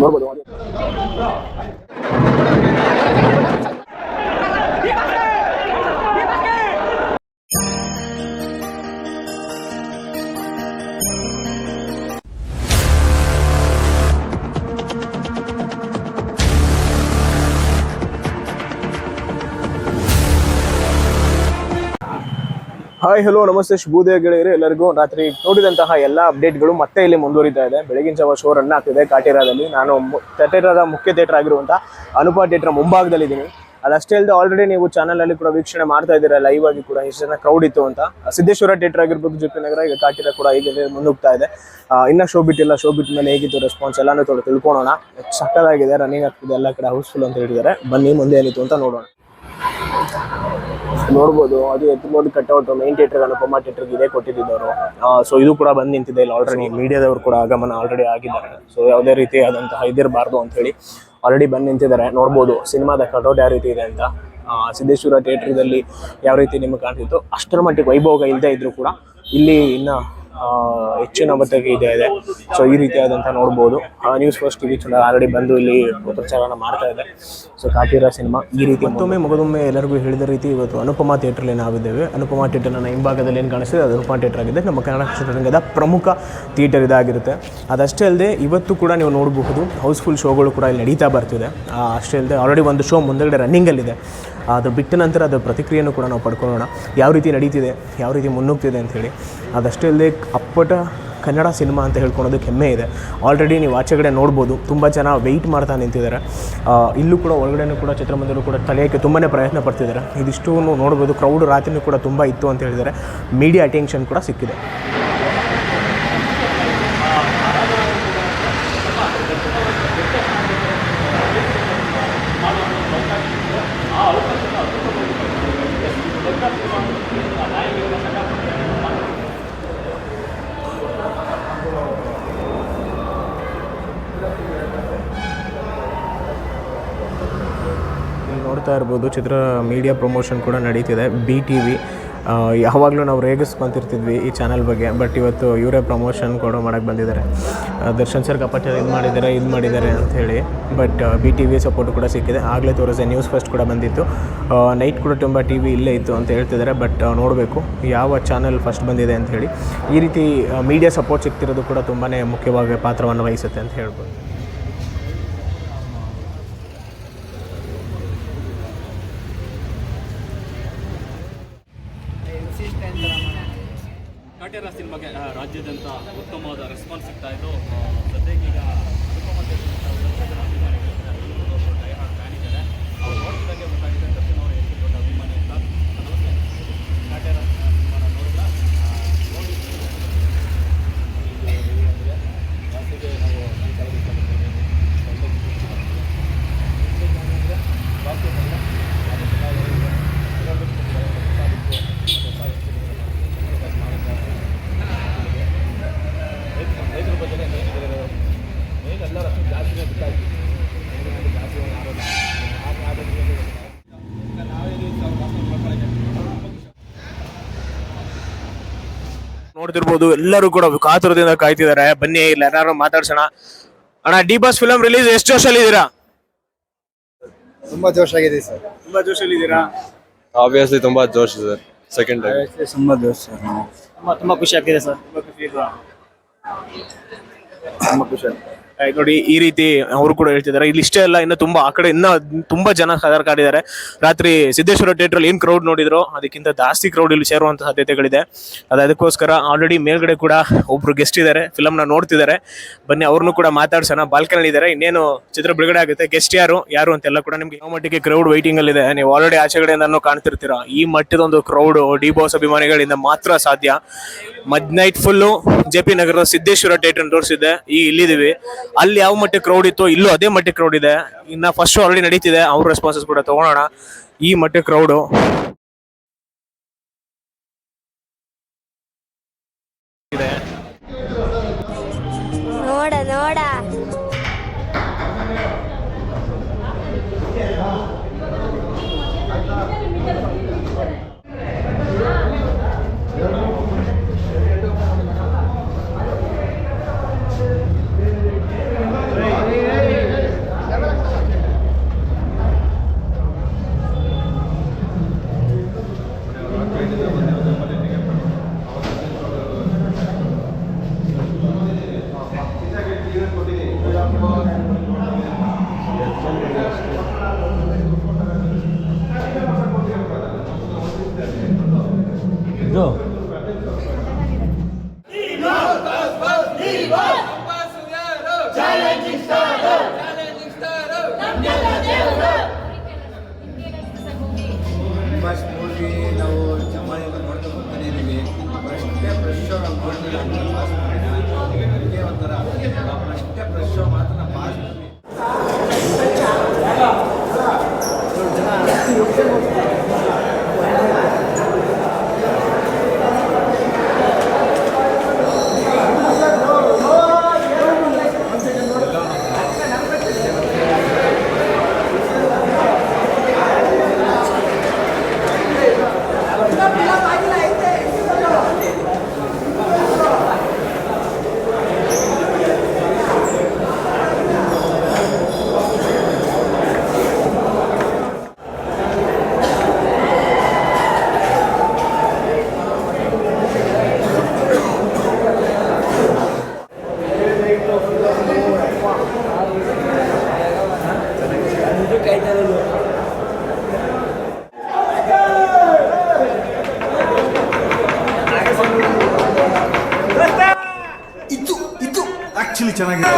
ನೋಡ್ಬೋದು. Hi hello ನಮಸ್ತೆ ಶುಭೋದಯ ಗೆಳೆಯರೆ ಎಲ್ಲರಿಗೂ. ರಾತ್ರಿ ನೋಡಿದಂತಹ ಎಲ್ಲ ಅಪ್ಡೇಟ್ಗಳು ಮತ್ತೆ ಇಲ್ಲಿ ಮುಂದುವರಿತಾ ಇದೆ. ಬೆಳಗಿನ ಜಾವ ಶೋ ರನ್ ಆಗ್ತಿದೆ ಕಾಟೇರಾದಲ್ಲಿ. ನಾನು ಕಾಟೇರಾದ ಮುಖ್ಯ ಥಿಯೇಟರ್ ಆಗಿರುವಂಥ ಅನುಪಾ ಥಿಯೇಟರ್ ಮುಂಭಾಗದಲ್ಲಿದ್ದೀನಿ. ಅದಷ್ಟೇ ಅಲ್ಲದೆ ಆಲ್ರೆಡಿ ನೀವು ಚಾನಲಲ್ಲಿ ಕೂಡ ವೀಕ್ಷಣೆ ಮಾಡ್ತಾ ಇದ್ದೀರಾ ಲೈವ್ ಆಗಿ ಕೂಡ ಎಷ್ಟು ಜನ ಕ್ರೌಡ್ ಇತ್ತು ಅಂತ. ಸಿದ್ದೇಶ್ವರ ಥಿಯೇಟರ್ ಆಗಿರ್ಬೋದು, ಜೆ ಪಿ ನಗರ, ಈಗ ಕಾಟೇರ ಕೂಡ ಈಗ ಮುನ್ನುಗ್ತಾ ಇದೆ. ಇನ್ನೂ ಶೋ ಬಿಟ್ಟಿಲ್ಲ. ಶೋ ಬಿಟ್ಟ ಮೇಲೆ ಹೇಗಿತ್ತು ರೆಸ್ಪಾನ್ಸ್ ಎಲ್ಲನೂ ತಿಳ್ಕೊಳ್ಳೋಣ. ಸಕ್ಕದಾಗಿದೆ, ರನ್ನಿಂಗ್ ಆಗ್ತಿದೆ, ಎಲ್ಲ ಕಡೆ ಹೌಸ್ಫುಲ್ ಅಂತ ಹೇಳಿದ್ದಾರೆ. ಬನ್ನಿ ಮುಂದೆ ಏನಿತ್ತು ಅಂತ ನೋಡೋಣ. ನೋಡ್ಬೋದು ಅದು ಎತ್ಬೋದು ಕಟ್ಔಟ್ ಮೈನ್ ಥಿಯೇಟರ್ ಅನುಪಮ ಥಿಯೇಟರ್ಗೆ ಇದೇ ಕೊಟ್ಟಿದ್ದವರು. ಸೊ ಇದು ಕೂಡ ಬಂದು ನಿಂತಿದೆ. ಇಲ್ಲಿ ಆಲ್ರೆಡಿ ಮೀಡಿಯಾದವರು ಕೂಡ ಆಗಮನ ಆಲ್ರೆಡಿ ಆಗಿದ್ದಾರೆ. ಸೊ ಯಾವುದೇ ರೀತಿಯಾದಂತಹ ಇದಿರಬಾರ್ದು ಅಂತ ಹೇಳಿ ಆಲ್ರೆಡಿ ಬಂದು ನಿಂತಿದ್ದಾರೆ. ನೋಡ್ಬೋದು ಸಿನಿಮಾದ ಕಟ್ಔಟ್ ಯಾವ ರೀತಿ ಇದೆ ಅಂತ. ಸಿದ್ದೇಶ್ವರ ಥಿಯೇಟರ್ದಲ್ಲಿ ಯಾವ ರೀತಿ ನಿಮಗೆ ಕಾಣ್ತಿತ್ತು ಅಷ್ಟರ ಮಟ್ಟಿಗೆ ವೈಭೋಗ ಇಲ್ಲದೆ ಇದ್ರು ಕೂಡ ಇಲ್ಲಿ ಇನ್ನು ಹೆಚ್ಚಿನ ಮಟ್ಟಿಗೆ ಇದೆ. ಸೊ ಈ ರೀತಿಯಾದಂಥ ನೋಡ್ಬೋದು. News first TV channel already ಬಂದು ಇಲ್ಲಿ ಪ್ರಚಾರನ ಮಾಡ್ತಾ ಇದೆ. ಸೊ ಕಾಟೇರ ಸಿನಿಮಾ ಈ ರೀತಿ ಮತ್ತೊಮ್ಮೆ ಮಗದೊಮ್ಮೆ ಎಲ್ಲರಿಗೂ ಹೇಳಿದ ರೀತಿ ಇವತ್ತು ಅನುಪಮ ಥಿಯೇಟ್ರಲ್ಲಿ ನಾವಿದ್ದೇವೆ. ಅನುಪಮ ಥಿಯೇಟರ್ನ ಹಿಂಭಾಗದಲ್ಲಿ ಏನು ಕಾಣಿಸ್ತಿದೆ ಅದು ಅನುಪಮ ಥಿಯೇಟರ್ ಆಗಿದೆ. ನಮ್ಮ ಕನ್ನಡ ಚಿತ್ರರಂಗದ ಪ್ರಮುಖ ಥಿಯೇಟರ್ ಇದಾಗಿರುತ್ತೆ. ಅದಷ್ಟೇ ಅಲ್ಲದೆ ಇವತ್ತು ಕೂಡ ನೀವು ನೋಡಬಹುದು ಹೌಸ್ಫುಲ್ ಶೋಗಳು ಕೂಡ ಇಲ್ಲಿ ನಡೀತಾ ಬರ್ತಿದೆ. ಅಷ್ಟೇ ಅಲ್ಲದೆ ಆಲ್ರೆಡಿ ಒಂದು ಶೋ ಮುಂದಗಡೆ ರನ್ನಿಂಗಲ್ಲಿದೆ. ಅದು ಬಿಟ್ಟ ನಂತರ ಅದರ ಪ್ರತಿಕ್ರಿಯೆಯನ್ನು ಕೂಡ ನಾವು ಪಡ್ಕೊಳ್ಳೋಣ, ಯಾವ ರೀತಿ ನಡೀತಿದೆ, ಯಾವ ರೀತಿ ಮುನ್ನುಗ್ತಿದೆ ಅಂಥೇಳಿ. ಅದಷ್ಟೇ ಅಲ್ಲದೆ ಅಪ್ಪಟ ಕನ್ನಡ ಸಿನಿಮಾ ಅಂತ ಹೇಳ್ಕೊಳೋದಕ್ಕೆ ಹೆಮ್ಮೆ ಇದೆ. ಆಲ್ರೆಡಿ ನೀವು ಆಚೆಗಡೆ ನೋಡ್ಬೋದು ತುಂಬ ಜನ ವೆಯ್ಟ್ ಮಾಡ್ತಾ ನಿಂತಿದ್ದಾರೆ. ಇಲ್ಲೂ ಕೂಡ ಒಳಗಡೆನೂ ಕೂಡ ಚಿತ್ರಮಂದಿರ ಕೂಡ ತಲೆಯೋಕ್ಕೆ ತುಂಬಾ ಪ್ರಯತ್ನ ಪಡ್ತಿದ್ದಾರೆ. ಇದಿಷ್ಟು ನೋಡ್ಬೋದು. ಕ್ರೌಡ್ ರಾತ್ರಿನೂ ಕೂಡ ತುಂಬ ಇತ್ತು ಅಂತ ಹೇಳಿದ್ದಾರೆ. ಮೀಡಿಯಾ ಅಟೆನ್ಷನ್ ಕೂಡ ಸಿಕ್ಕಿದೆ. ನೋಡ್ತಾ ಇರ್ಬೋದು ಚಿತ್ರ ಮೀಡಿಯಾ ಪ್ರಮೋಷನ್ ಕೂಡ ನಡೀತಿದೆ. BTV ಯಾವಾಗಲೂ ನಾವು ರೇಗಿಸ್ಕೊಂತಿರ್ತಿದ್ವಿ ಈ ಚಾನಲ್ ಬಗ್ಗೆ. ಬಟ್ ಇವತ್ತು ಇವರೇ ಪ್ರಮೋಷನ್ ಕೂಡ ಮಾಡೋಕ್ಕೆ ಬಂದಿದ್ದಾರೆ. ದರ್ಶನ್ ಸರ್ ಕಪಟ ಇದು ಮಾಡಿದ್ದಾರೆ ಅಂಥೇಳಿ. ಬಟ್ BTV ಸಪೋರ್ಟ್ ಕೂಡ ಸಿಕ್ಕಿದೆ. ಆಗಲೇ ತೋರಿಸಿದೆ. ನ್ಯೂಸ್ ಫಸ್ಟ್ ಕೂಡ ಬಂದಿತ್ತು. ನೈಟ್ ಕೂಡ ತುಂಬ TV ಇಲ್ಲೇ ಇತ್ತು ಅಂತ ಹೇಳ್ತಿದ್ದಾರೆ. ಬಟ್ ನೋಡಬೇಕು ಯಾವ ಚಾನಲ್ ಫಸ್ಟ್ ಬಂದಿದೆ ಅಂಥೇಳಿ. ಈ ರೀತಿ ಮೀಡಿಯಾ ಸಪೋರ್ಟ್ ಸಿಗ್ತಿರೋದು ಕೂಡ ತುಂಬಾ ಮುಖ್ಯವಾಗಿ ಪಾತ್ರವನ್ನು ವಹಿಸುತ್ತೆ ಅಂತ ಹೇಳ್ಬೋದು. ಕಾಟೇರ ಸಿನಿಮಾಗೆ ರಾಜ್ಯಾದ್ಯಂತ ಉತ್ತಮವಾದ ರೆಸ್ಪಾನ್ಸ್ ಸಿಗ್ತಾ ಇದ್ದು ಸದ್ಯಕ್ಕೆ ಈಗ ಅನುಪಮ ಫ್ಯಾನ್ ಇದ್ದಾರೆ. ಅವ್ರು ನೋಡ್ತಿದ್ದಾಗೆ ಗೊತ್ತಾಗಿದೆ ದರ್ಶನ್ ಅವರು ಎಷ್ಟು ದೊಡ್ಡ ಅಭಿಮಾನಿ ಅಂತ. ಕಾಟೇರ ಸಿನಿಮಾನ ನೋಡಿದ ನೋಡಿ ಜಾಸ್ತಿಗೆ ನಾವು ನೋಡ್ತಿರ್ಬೋದು ಎಲ್ಲರೂ ಕೂಡ ಕಾತುರದಿಂದ ಕಾಯ್ತಿದ್ದಾರೆ. ಬನ್ನಿ ಇಲ್ಲ ಯಾರು ಮಾತಾಡ್ಸೋಣ. ಅಣ್ಣ ಡಿ ಬಾಸ್ ಫಿಲಂ ರಿಲೀಸ್ ಎಷ್ಟು ಜೋಶಲ್ಲಿ ಇದ್ದೀರಾ? ತುಂಬಾ ಜೋಶ್ ಆಗಿದೆ ಸರ್. ತುಂಬಾ ಜೋಶಲ್ಲಿ ಇದ್ದೀರಾ? ಆಬ್ವಿಯಸ್ಲಿ ತುಂಬಾ ಜೋಶ್ ಇದೆ. ಸೆಕೆಂಡ್ ಟೈಮ್ ತುಂಬಾ ಜೋಶ್ ಸರ್. ತುಂಬಾ ಖುಷಿ ಆಗ್ತಿದೆ ಸರ್. ತುಂಬಾ ಖುಷಿ ಆಗಿದೆ. ನೋಡಿ ಈ ರೀತಿ ಅವರು ಕೂಡ ಹೇಳ್ತಿದ್ದಾರೆ. ಇಲ್ಲಿ ಇಷ್ಟೇ ಅಲ್ಲ, ಇನ್ನು ತುಂಬಾ ಆ ಕಡೆ ಇನ್ನ ತುಂಬಾ ಜನ ಕಾದಿದ್ದಾರೆ. ರಾತ್ರಿ ಸಿದ್ದೇಶ್ವರ ಥಿಯೇಟರ್ ಏನ್ ಕ್ರೌಡ್ ನೋಡಿದ್ರು ಅದಕ್ಕಿಂತ ಜಾಸ್ತಿ ಕ್ರೌಡ್ ಇಲ್ಲಿ ಸೇರುವಂತ ಸಾಧ್ಯತೆಗಳಿದೆ. ಅದಕ್ಕೋಸ್ಕರ ಆಲ್ರೆಡಿ ಮೇಲ್ಗಡೆ ಕೂಡ ಒಬ್ರು ಗೆಸ್ಟ್ ಇದ್ದಾರೆ, ಫಿಲಮ್ನ ನೋಡ್ತಿದ್ದಾರೆ. ಬನ್ನಿ ಅವ್ರನ್ನು ಕೂಡ ಮಾತಾಡ್ಸೋಣ. ಬಾಲ್ಕನಿ ಇದ್ದಾರೆ. ಇನ್ನೇನು ಚಿತ್ರ ಬಿಡುಗಡೆ ಆಗುತ್ತೆ. ಗೆಸ್ಟ್ ಯಾರು ಅಂತೆಲ್ಲ ಕೂಡ ನಿಮ್ಗೆ ಯಾವ ಮಟ್ಟಿಗೆ ಕ್ರೌಡ್ ವೈಟಿಂಗ್ ಅಲ್ಲಿ ಇದೆ. ನೀವು ಆಲ್ರೆಡಿ ಆಚೆಗಡೆಯಿಂದ ಕಾಣ್ತಿರ್ತೀರಾ. ಈ ಮಟ್ಟದೊಂದು ಕ್ರೌಡ್ ಡಿ ಬಾಸ್ ಅಭಿಮಾನಿಗಳಿಂದ ಮಾತ್ರ ಸಾಧ್ಯ. ನೈಟ್ ಫುಲ್ಲು JP ನಗರದ ಸಿದ್ದೇಶ್ವರ ಥಿಯೇಟರ್ ತೋರಿಸಿದ್ದೆ. ಈಗ ಇಲ್ಲಿದ್ದೀವಿ. ಅಲ್ಲಿ ಯಾವ ಮಟ್ಟಿಗೆ ಕ್ರೌಡ್ ಇತ್ತು ಇಲ್ಲೂ ಅದೇ ಮಟ್ಟಿಗೆ ಕ್ರೌಡ್ ಇದೆ. ಇನ್ನ ಫಸ್ಟ್ ಶೋ ಆಲ್ರೆಡಿ ನಡೀತಿದೆ. ಅವ್ರ ರೆಸ್ಪಾನ್ಸಸ್ ಕೂಡ ತಗೊಳ್ಳೋಣ. ಈ ಮಟ್ಟಿಗೆ ಕ್ರೌಡು ಇದೆ. ನೋಡ ಫಸ್ಟ್ ಮೂವಿ ನಾವು ಜಮಾನಿಂದ ನೋಡ್ಕೊಂಡು ಬರ್ತಾನೆ ಇದ್ದೀವಿ ಅಷ್ಟೇ ಫ್ರೆಶ್ ಶೋ ನಾವು ನೋಡಿದ್ರೆ ಪಾಸ್ ಹೀಗೆ ಒಂಥರ ಅಷ್ಟೇ ಫ್ರೆಶ್ ಶೋ ಮಾತ್ರ ನಾವು ಪಾಸ್ ಇದು ಆಕ್ಚುಲಿ ಚೆನ್ನಾಗಿದೆ.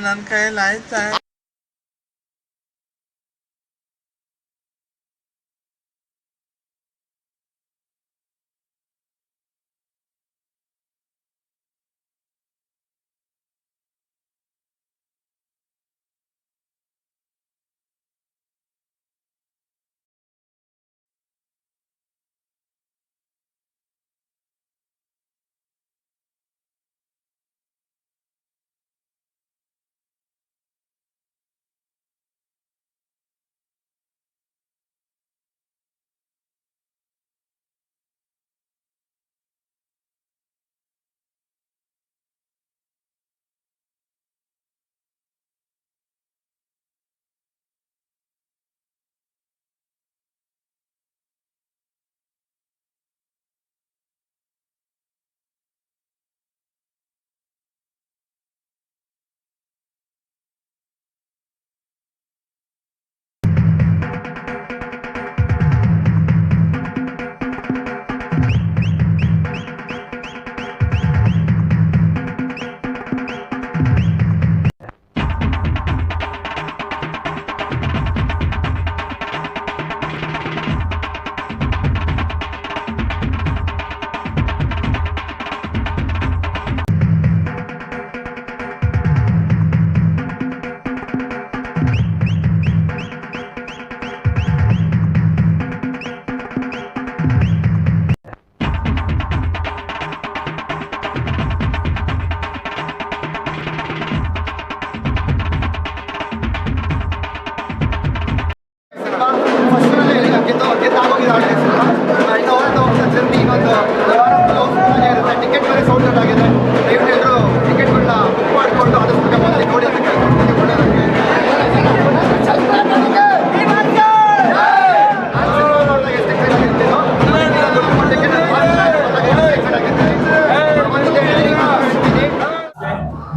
ನನ್ನ ಕೈಲಾಯ್ತಾ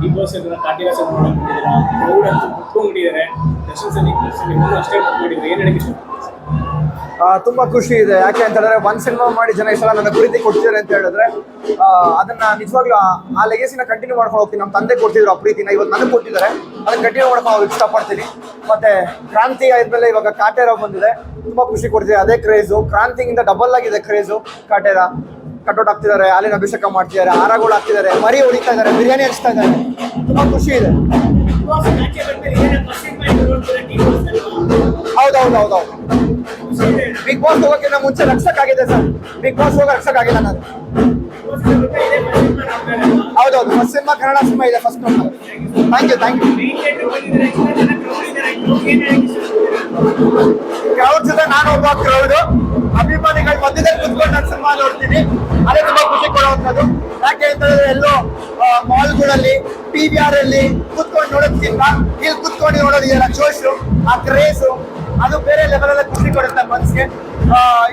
ಬಿಗ್ ಬಾಸ್ ಕಾಟಿವಾಸ ನೋಡ್ಕೊಂಡಿದ್ದೀರಾ, ಕ್ರೌಡ್ ಅಂತೂ ಕುತ್ಕೊಂಡ್ಬಿಟ್ಟಿದ್ದಾರೆ. ದರ್ಶನ್ ಸರ್ ನಿಮ್ಮನ್ನು ಅಷ್ಟೇ ಮಾಡ್ಕೊಂಡಿದ್ರು, ಏನು ಹೇಳಕ್ಕೆ ಇಷ್ಟ? ತುಂಬಾ ಖುಷಿ ಇದೆ. ಯಾಕೆ ಅಂತ ಹೇಳಿದ್ರೆ ಒಂದ್ ಸಿನಿಮಾ ಮಾಡಿ ಜನ ಇಷ್ಟ ನನ್ನ ಪ್ರೀತಿ ಕೊಡ್ತಿದ್ದಾರೆ ಅಂತ ಹೇಳಿದ್ರೆ ಅದನ್ನ ನಿಜವಾಗ್ಲೂ ಆ ಲೆಗೆಸಿನ ಕಂಟಿನ್ಯೂ ಮಾಡ್ಕೊಂಡು ಹೋಗ್ತೀನಿ. ನಮ್ಮ ತಂದೆ ಕೊಡ್ತಿದ್ರು ಆ ಪ್ರೀತಿನ, ಇವತ್ತು ನನಗೆ ಕೊಟ್ಟಿದ್ದಾರೆ, ಅದನ್ನ ಕಂಟಿನ್ಯೂ ಮಾಡ್ಕೊಂಡು ಹೋಗಿ ಇಷ್ಟಪಡ್ತೀನಿ. ಮತ್ತೆ ಕ್ರಾಂತಿ ಆದ್ಮೇಲೆ ಇವಾಗ ಕಾಟೇರ ಬಂದಿದೆ, ತುಂಬಾ ಖುಷಿ ಕೊಡ್ತಿದೆ. ಅದೇ ಕ್ರೇಜು, ಕ್ರಾಂತಿಗಿಂತ ಡಬಲ್ ಆಗಿದೆ ಕ್ರೇಜು. ಕಾಟೇರ ಕಟೌಟ್ ಹಾಕ್ತಿದ್ದಾರೆ, ಹಾಲಿನ ಅಭಿಷೇಕ ಮಾಡ್ತಿದ್ದಾರೆ, ಹಾರಗಳು ಹಾಕ್ತಿದ್ದಾರೆ, ಮರಿ ಹೊಡಿತಾ ಇದ್ದಾರೆ, ಬಿರಿಯಾನಿ ಹಚ್ತಾ ಇದ್ದಾರೆ, ತುಂಬಾ ಖುಷಿ ಇದೆ. ಹೌದೌದು. ಬಿಗ್ ಬಾಸ್ ಹೋಗೋಕ್ಕಿಂತ ಮುಂಚೆ ರಕ್ಷಕ್ಕಾಗಿದೆ ಸರ್. ಬಿಗ್ ಬಾಸ್ ಹೋಗೋ ರಕ್ಷಕ್ಕಾಗಿಲ್ಲ ನಾನು. ಹೌದೌದು, ಫಸ್ಟ್ ಸಿನಿಮಾ ಕನ್ನಡ ಸಿನಿಮಾ ಇದೆ, ಫಸ್ಟ್ ಥ್ಯಾಂಕ್ ಯು. ಕ್ರೌಡ್ ಜೊತೆ ನಾನು ಒಬ್ಬ ಕ್ರೌಡ್ ಅಭಿಮಾನಿಗಳು ಮಧ್ಯದಲ್ಲಿ ಕುತ್ಕೊಂಡು ನಾನು ಸಿನಿಮಾ ನೋಡ್ತೀನಿ, ಅದೇ ತುಂಬಾ ಖುಷಿ ಕೊಡುವಂಥದ್ದು. ಯಾಕೆ ಅಂತ ಹೇಳಿದ್ರೆ ಎಲ್ಲೋ ಮಾಲ್ಗಳಲ್ಲಿ PVR ಅಲ್ಲಿ ಕುತ್ಕೊಂಡು ನೋಡೋದಕ್ಕಿಂತ ಇಲ್ಲಿ ಕುತ್ಕೊಂಡು ನೋಡೋದಿದೆಯಲ್ಲ ಜೋಶು, ಆ ಕ್ರೇಜು, ಅದು ಬೇರೆ ಲೆವೆಲಲ್ಲಿ ಖುಷಿ ಕೊಡುತ್ತೆ ಮನಸ್ಸಿಗೆ.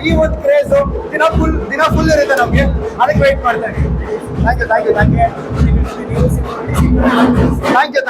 ಈ ಒಂದು ಕ್ರೇಜು ದಿನ ಫುಲ್ ಇರುತ್ತೆ ನಮಗೆ, ಅದಕ್ಕೆ ವೆಯ್ಟ್ ಮಾಡ್ತಾ ಇದ್ದೀನಿ. Thank you.